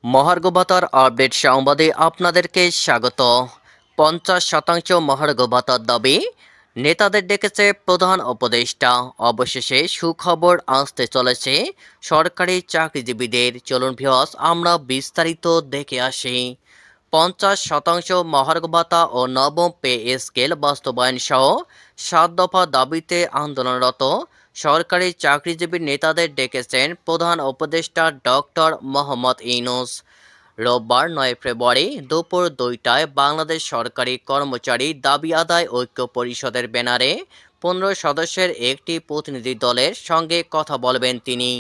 মহার্ঘ ভাতার আপডেট সংবাদে আপনাদেরকে স্বাগত। 50% মহার্ঘ ভাতার দাবি নেতাদের ডেকেছে প্রধান উপদেষ্টা। অবশেষে সুখবর আসতে চলেছে সরকারি চাকরিজীবীদের। চলুন ভিউয়ার্স, আমরা বিস্তারিত দেখে আসি। 50% মহার্ঘ ভাতা ও নবম পে স্কেল বাস্তবায়ন সহ 7 দফা দাবিতে আন্দোলনরত সরকারি চাকরিজীবী নেতাদের ডেকেছেন প্রধান উপদেষ্টা ডক্টর মোহাম্মদ ইউনূস। রোববার 9 ফেব্রুয়ারি দুপুর 2টায় বাংলাদেশ সরকারি কর্মচারী দাবি আদায় ঐক্য পরিষদের ব্যানারে 15 সদস্যের একটি প্রতিনিধি দলের সঙ্গে কথা বলবেন তিনি।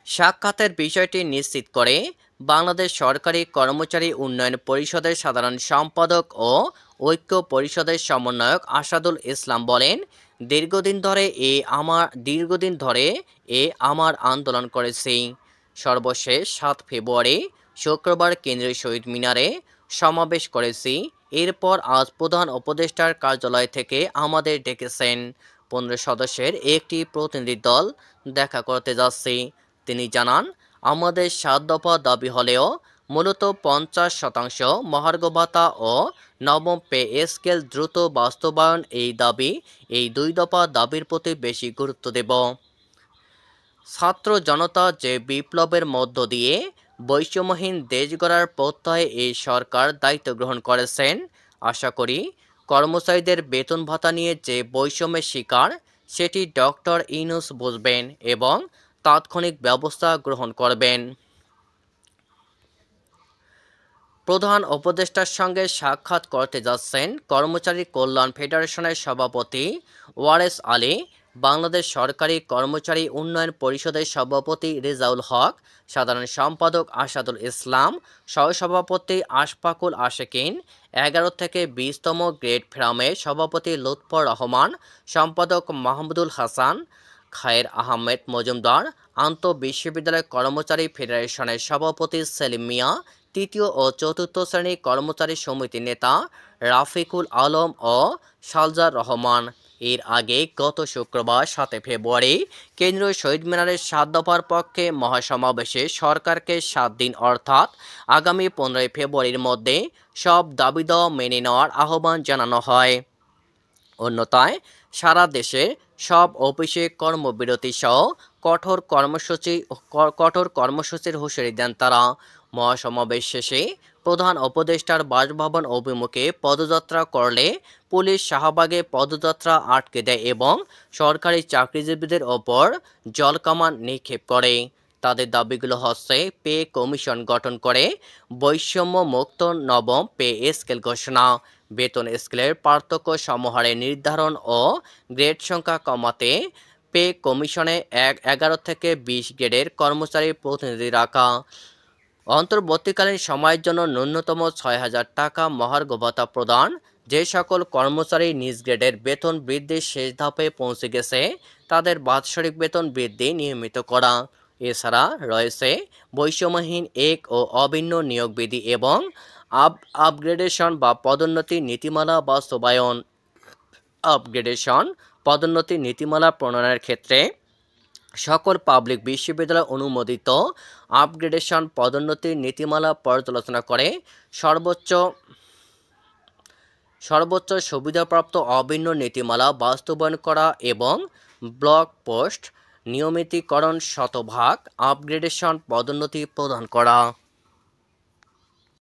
সাক্ষাতের বিষয়টি নিশ্চিত করে বাংলাদেশ সরকারি কর্মচারী উন্নয়ন পরিষদের সাধারণ সম্পাদক ও ঐক্য পরিষদের সমন্বয়ক আসাদুল ইসলাম বলেন, দীর্ঘদিন ধরে আমার আন্দোলন করেছি। সর্বশেষ 7 ফেব্রুয়ারি শুক্রবার কেন্দ্রীয় শহীদ মিনারে সমাবেশ করেছি। এরপর আজ প্রধান উপদেষ্টার কার্যালয় থেকে আমাদের ডেকেছেন। 15 সদস্যের একটি প্রতিনিধি দল দেখা করতে যাচ্ছি। তিনি জানান, আমাদের 7 দফা দাবি হলেও মূলত 50% মহার্ঘ ভাতা ও নবম পে স্কেল দ্রুত বাস্তবায়ন এই 2 দফা দাবির প্রতি বেশি গুরুত্ব দেব। ছাত্র জনতা যে বিপ্লবের মধ্য দিয়ে বৈষম্যহীন দেশ গড়ার প্রত্যয়ে এই সরকার দায়িত্ব গ্রহণ করেছেন। আশা করি কর্মচারীদের বেতন ভাতা নিয়ে যে বৈষম্যের শিকার সেটি ডক্টর ইউনূস বুঝবেন এবং তাৎক্ষণিক ব্যবস্থা গ্রহণ করবেন। প্রধান উপদেষ্টার সঙ্গে সাক্ষাৎ করতে যাচ্ছেন কর্মচারী কল্যাণ ফেডারেশনের সভাপতি ওয়ারেস আলী, বাংলাদেশ সরকারি কর্মচারী উন্নয়ন পরিষদের সভাপতি রেজাউল হক, সাধারণ সম্পাদক আসাদুল ইসলাম, সহসভাপতি আশফাকুল আশেকিন, 11 থেকে 20তম গ্রেড ফোরামের সভাপতি লুৎফর রহমান, সম্পাদক মাহমুদুল হাসান, খায়ের আহমেদ মজুমদার, আন্তঃবিশ্ববিদ্যালয় কর্মচারী ফেডারেশনের সভাপতি সেলিম মিয়া, তৃতীয় ও চতুর্থ শ্রেণী কর্মচারী সমিতি নেতা রাফিকুল আলম ও সালজার রহমান। এর আগে গত শুক্রবার 7 ফেব্রুয়ারি কেন্দ্রীয় শহীদ মিনারের 7 দফার পক্ষে মহাসমাবেশে সরকারকে 7 দিন অর্থাৎ আগামী 15 ফেব্রুয়ারির মধ্যে সব দাবি দেওয়া মেনে নেওয়ার আহ্বান জানানো হয়। অন্যথায় সারা দেশে সব অফিসে কর্মবিরতি সহ কঠোর কর্মসূচির হুঁশিয়ারি দেন তারা। মহাসমাবেশ শেষে প্রধান উপদেষ্টার বাসভবন অভিমুখে পদযাত্রা করলে পুলিশ শাহবাগে পদযাত্রা আটকে দেয় এবং সরকারি চাকরিজীবীদের ওপর জলকামান নিক্ষেপ করে। তাদের দাবিগুলো হচ্ছে পে কমিশন গঠন করে বৈষম্য মুক্ত নবম পে স্কেল ঘোষণা, বেতন স্কেলের পার্থক্য সমহারে নির্ধারণ ও গ্রেড সংখ্যা কমাতে পে কমিশনে 11 থেকে 20 গ্রেডের কর্মচারী প্রতিনিধি রাখা, অন্তর্বর্তীকালীন সময়ের জন্য ন্যূনতম 6,000 টাকা মহার্ঘ ভাতা প্রদান, যে সকল কর্মচারী নিজ গ্রেডের বেতন বৃদ্ধির শেষ ধাপে পৌঁছে গেছে তাদের বাৎসরিক বেতন বৃদ্ধি নিয়মিত করা। এছাড়া রয়েছে বৈষম্যহীন এক ও অভিন্ন নিয়োগ বিধি এবং আপগ্রেডেশন বা পদোন্নতি নীতিমালা বাস্তবায়ন। পদোন্নতি নীতিমালা প্রণয়নের ক্ষেত্রে সকল পাবলিক বিশ্ববিদ্যালয় অনুমোদিত আপগ্রেডেশন পদোন্নতি নীতিমালা পর্যালোচনা করে সর্বোচ্চ সুবিধাপ্রাপ্ত অভিন্ন নীতিমালা বাস্তবায়ন করা এবং ব্লক পোস্ট নিয়মিতীকরণ শতভাগ আপগ্রেডেশন পদোন্নতি প্রদান করা।